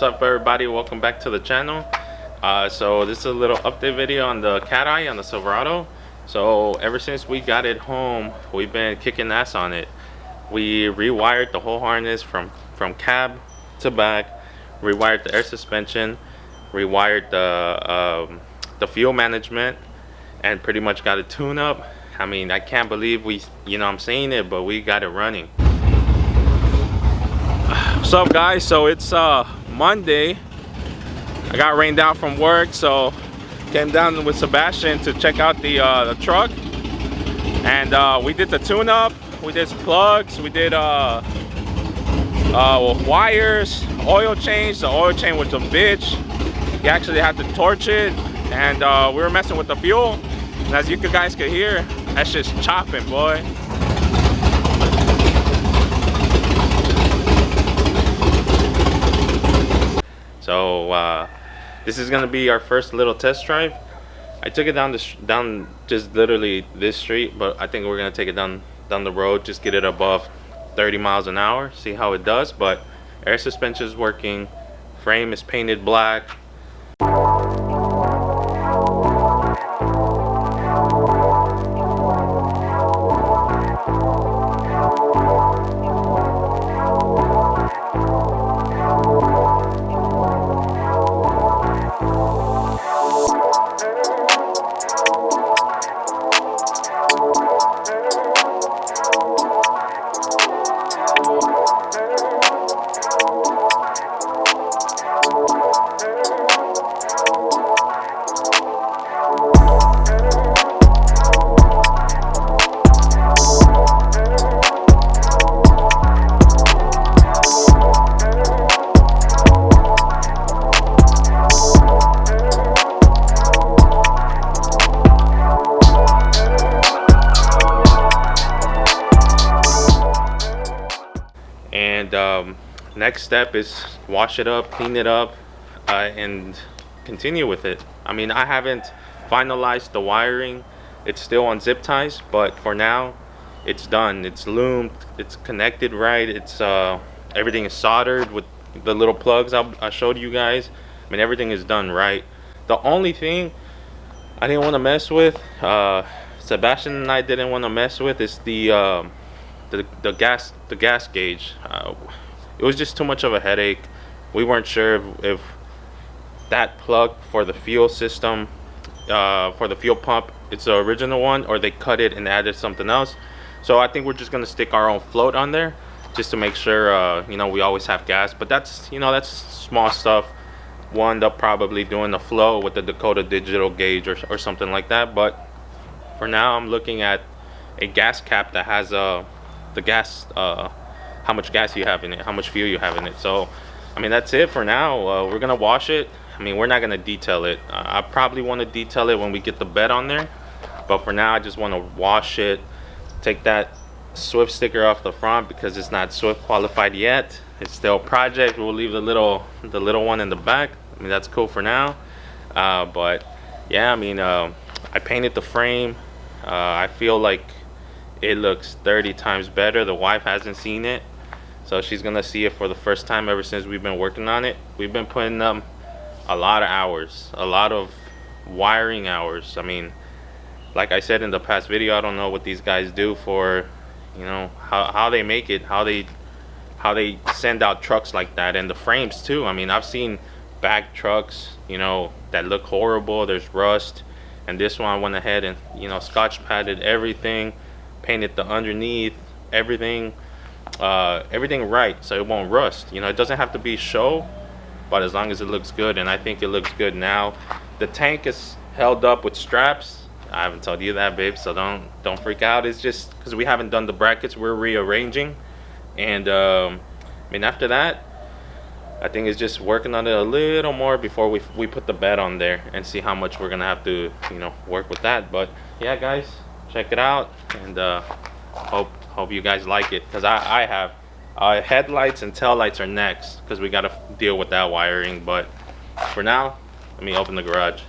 up, everybody? Welcome back to the channel. So this is a little update video on the CatEye on the Silverado. So ever since we got it home, we've been kicking ass on it. We rewired the whole harness from cab to back, rewired the air suspension, rewired the fuel management, and pretty much got a tune-up. I mean, I can't believe I'm saying it, but we got it running. What's up, guys? So it's Monday. I got rained out from work, so came down with Sebastian to check out the truck, and we did the tune-up. We did plugs, we did wires, oil change. The oil change was a bitch. You actually had to torch it, and we were messing with the fuel, and as you guys could hear, that's just chopping, boy. So this is gonna be our first little test drive. I took it down just literally this street, but I think we're gonna take it down the road, just get it above 30 miles an hour, see how it does. But air suspension is working, frame is painted black. And next step is wash it up, clean it up, and continue with it. I mean, I haven't finalized the wiring. It's still on zip ties, but for now it's done. It's loomed, it's connected right, it's everything is soldered with the little plugs I showed you guys. I mean, everything is done right. The only thing I didn't want to mess with, Sebastian and I didn't want to mess with, is the gas gauge. It was just too much of a headache. We weren't sure if that plug for the fuel system, for the fuel pump, it's the original one, or they cut it and added something else. So I think we're just gonna stick our own float on there just to make sure we always have gas. But that's small stuff. We'll end up probably doing the flow with the Dakota digital gauge or something like that. But for now, I'm looking at a gas cap that has the gas, how much gas you have in it, how much fuel you have in it. So I mean, that's it for now. We're gonna wash it. I mean, we're not gonna detail it. I probably want to detail it when we get the bed on there, but for now I just want to wash it, take that Swift sticker off the front because it's not Swift qualified yet. It's still a project. We'll leave the little one in the back. I mean, that's cool for now. But yeah, I mean, I painted the frame. I feel like it looks 30 times better. The wife hasn't seen it, so she's gonna see it for the first time ever since we've been working on it. We've been putting a lot of hours, a lot of wiring hours. I mean, like I said in the past video, I don't know what these guys do for, how they make it, how they send out trucks like that, and the frames too. I mean, I've seen back trucks, that look horrible. There's rust, and this one I went ahead and scotch padded everything, painted the underneath, everything right, so it won't rust. It doesn't have to be show, but as long as it looks good, and I think it looks good now. The tank is held up with straps. I haven't told you that, babe, so don't freak out. It's just because we haven't done the brackets. We're rearranging, and I mean, after that, I think it's just working on it a little more before we put the bed on there and see how much we're gonna have to work with that. But yeah, guys, check it out, and hope you guys like it, because I have headlights and tail lights are next, because we got to deal with that wiring. But for now, let me open the garage.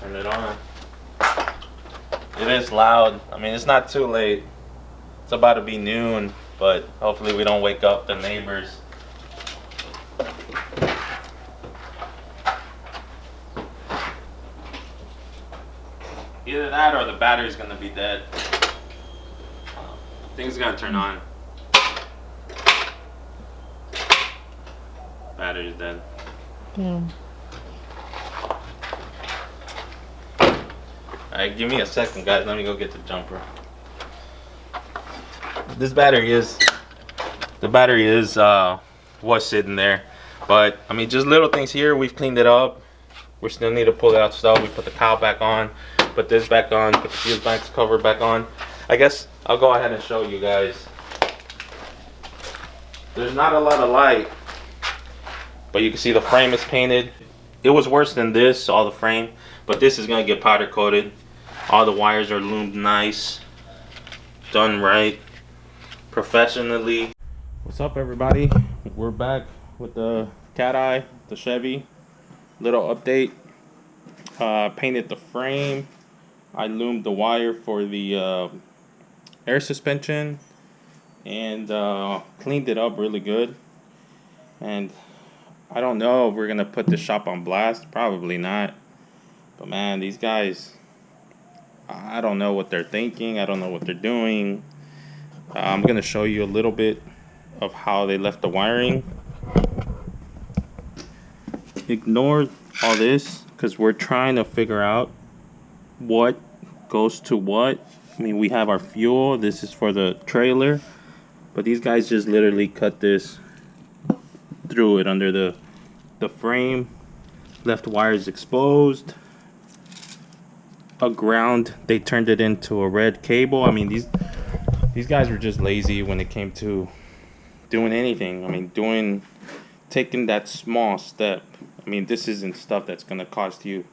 Turn it on. It is loud. I mean, it's not too late. It's about to be noon, but hopefully we don't wake up the neighbors. Either that or the battery's gonna be dead. Things gotta turn on. Battery's dead. Yeah. Alright, give me a second, guys. Let me go get the jumper. This battery is, was sitting there, but I mean, just little things here. We've cleaned it up. We still need to pull it out stuff. We put the cowl back on, put this back on, put the fuse box cover back on. I guess I'll go ahead and show you guys. There's not a lot of light, but you can see the frame is painted. It was worse than this, all the frame, but this is gonna get powder coated. All the wires are loomed nice, done right, professionally. What's up, everybody? We're back with the CatEye, the Chevy. Little update. Painted the frame. I loomed the wire for the air suspension, and cleaned it up really good. And I don't know if we're gonna put the shop on blast. Probably not. But man, these guys, I don't know what they're thinking. I don't know what they're doing. I'm gonna show you a little bit of how they left the wiring. Ignore all this because we're trying to figure out what goes to what. I mean, we have our fuel. This is for the trailer, but these guys just literally cut this, threw it under the frame, left wires exposed. A ground, they turned it into a red cable. I mean, these guys were just lazy when it came to doing anything. I mean, taking that small step. I mean, this isn't stuff that's gonna cost you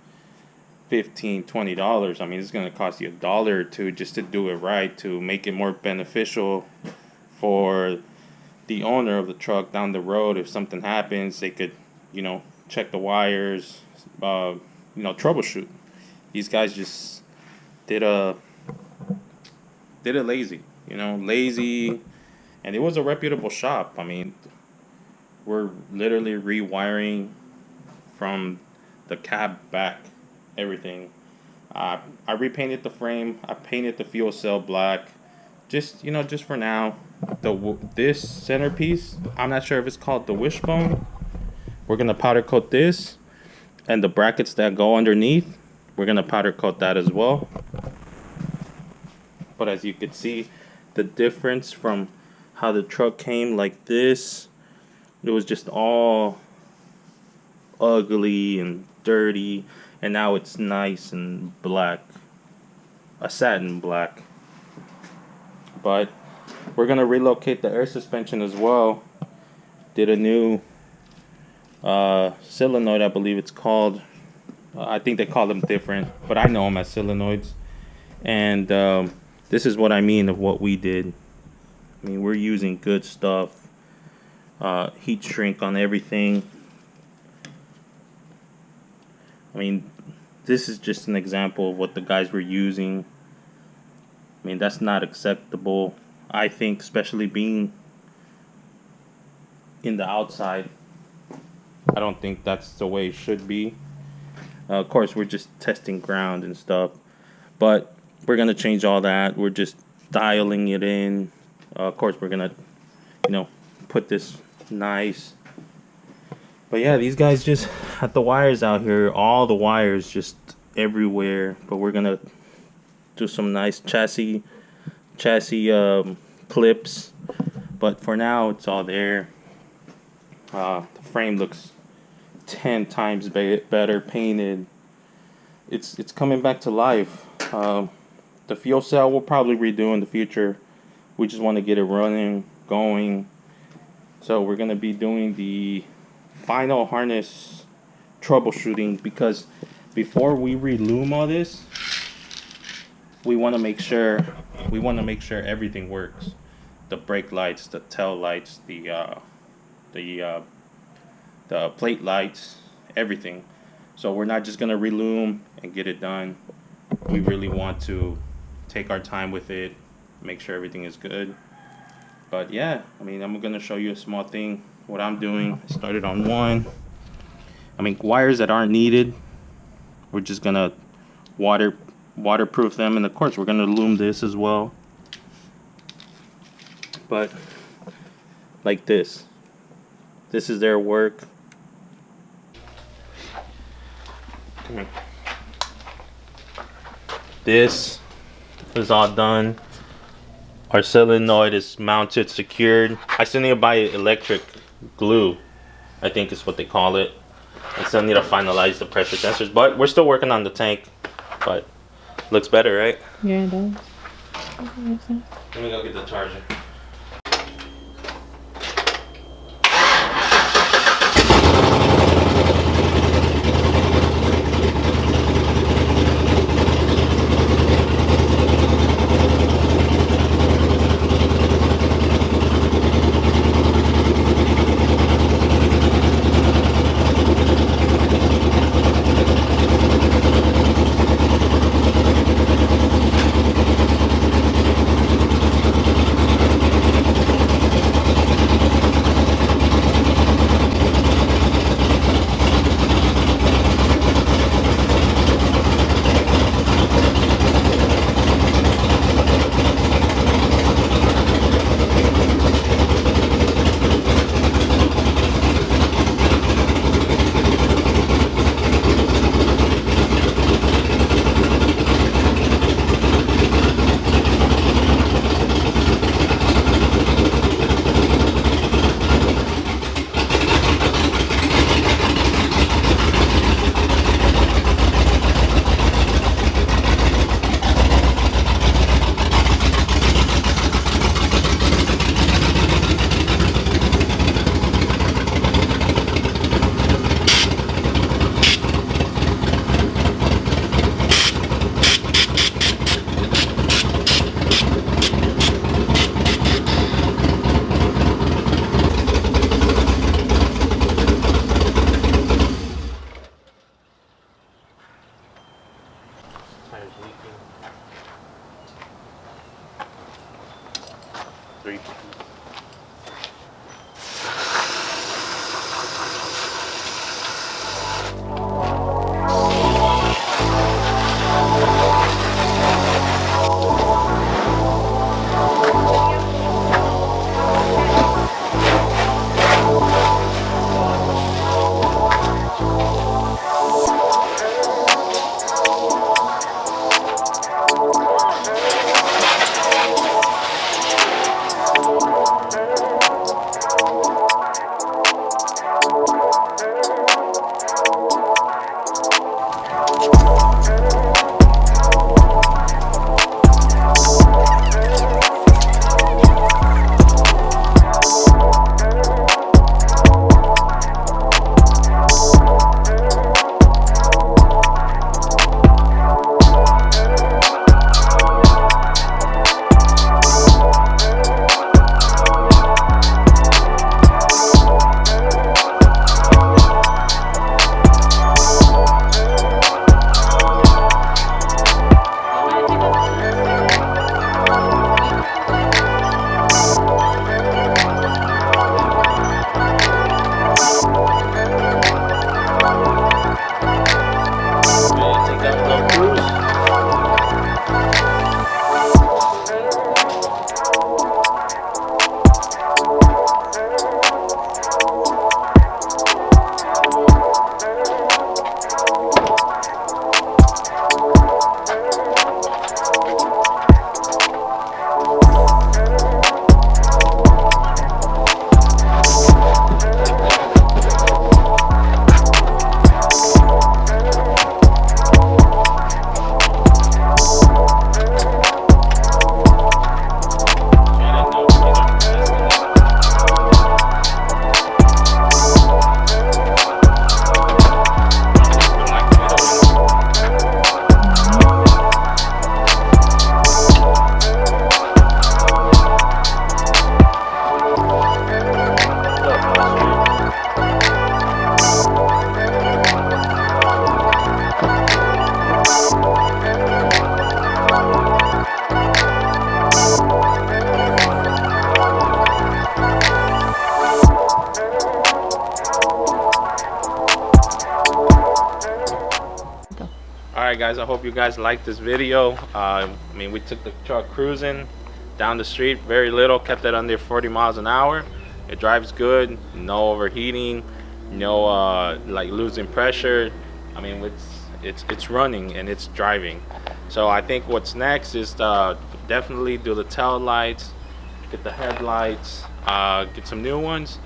$15, $20. I mean, it's gonna cost you $1 or $2 just to do it right, to make it more beneficial for the owner of the truck down the road. If something happens, they could, you know, check the wires, you know, troubleshoot. These guys just did it lazy, you know, lazy, and it was a reputable shop. I mean, we're literally rewiring from the cab back, everything. I repainted the frame. I painted the fuel cell black, just, you know, just for now. This centerpiece, I'm not sure if it's called the wishbone. We're gonna powder coat this, and the brackets that go underneath, we're gonna powder coat that as well. But as you can see, the difference from how the truck came like this, it was just all ugly and dirty, and now it's nice and black, a satin black. But we're gonna relocate the air suspension as well. Did a new solenoid, I believe it's called. I think they call them different, but I know them as solenoids. And this is what I mean of what we did. I mean, we're using good stuff. Heat shrink on everything. I mean, this is just an example of what the guys were using. I mean, that's not acceptable, I think, especially being in the outside. I don't think that's the way it should be. Of course, we're just testing ground and stuff, but we're gonna change all that. We're just dialing it in. Of course, we're gonna, you know, put this nice. But yeah, these guys just had the wires out here, all the wires just everywhere. But we're gonna do some nice chassis clips. But for now, it's all there. The frame looks 10 times better painted. It's coming back to life. The fuel cell we'll probably redo in the future. We just want to get it running, going. So we're gonna be doing the final harness troubleshooting, because before we relume all this, we want to make sure everything works. The brake lights, the tail lights, the plate lights, everything. So we're not just gonna relume and get it done. We really want to take our time with it, make sure everything is good. But yeah, I mean, I'm gonna show you a small thing, what I'm doing. I started on one. I mean, wires that aren't needed, we're just gonna waterproof them, and of course we're gonna loom this as well. But like this is their work. This is all done. Our solenoid is mounted, secured. I still need to buy electric glue, I think is what they call it. I still need to finalize the pressure sensors, but we're still working on the tank. But looks better, right? Yeah, it does. Let me go get the charger. right, guys, I hope you guys liked this video. I mean, we took the truck cruising down the street, very little, kept it under 40 miles an hour. It drives good, no overheating, no like losing pressure. I mean, it's running and it's driving. So I think what's next is definitely do the tail lights, get the headlights, get some new ones,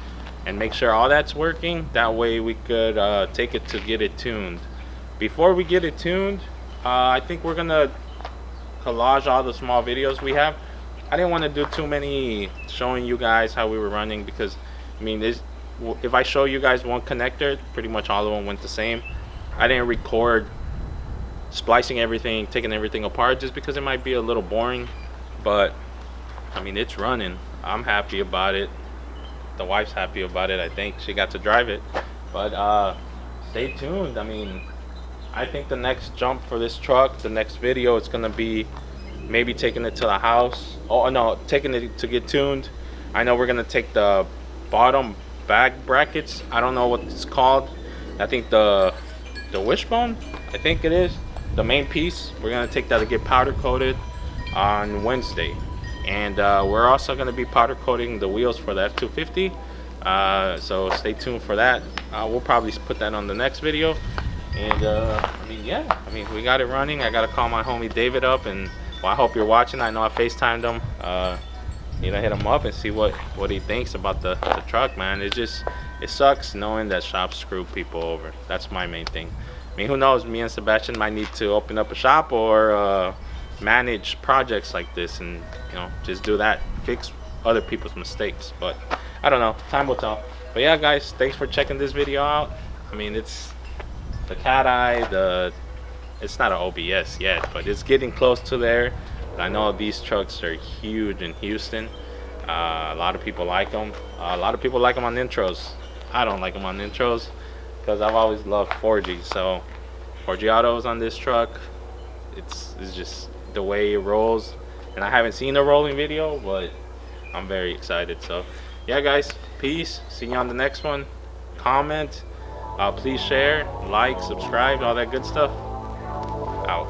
and make sure all that's working. That way we could take it to get it tuned. Before we get it tuned, I think we're gonna collage all the small videos we have. I didn't want to do too many showing you guys how we were running, because I mean, if I show you guys one connector, pretty much all of them went the same. I didn't record splicing everything, taking everything apart, just because it might be a little boring. But I mean, it's running. I'm happy about it. The wife's happy about it. I think she got to drive it. But stay tuned. I mean, I think the next jump for this truck, the next video, is gonna be maybe taking it to the house. Oh no, taking it to get tuned. I know we're gonna take the bottom back brackets. I don't know what it's called. I think the wishbone, I think it is, the main piece. We're gonna take that to get powder coated on Wednesday. And we're also gonna be powder coating the wheels for the F-250. So stay tuned for that. We'll probably put that on the next video. And I mean, yeah, I mean, we got it running. I gotta call my homie David up, and well, I hope you're watching. I know I FaceTimed him. You know, hit him up and see what he thinks about the truck, man. It sucks knowing that shops screw people over. That's my main thing. I mean, who knows? Me and Sebastian might need to open up a shop or manage projects like this, and you know, just do that, fix other people's mistakes. But I don't know. Time will tell. But yeah, guys, thanks for checking this video out. I mean, it's the CatEye, it's not an OBS yet, but it's getting close to there. I know these trucks are huge in Houston. A lot of people like them. A lot of people like them on intros. I don't like them on intros because I've always loved 4G. So 4G autos on this truck, it's just the way it rolls. And I haven't seen a rolling video, but I'm very excited. So yeah, guys, peace. See you on the next one. Comment. Please share, like, subscribe, all that good stuff. Out.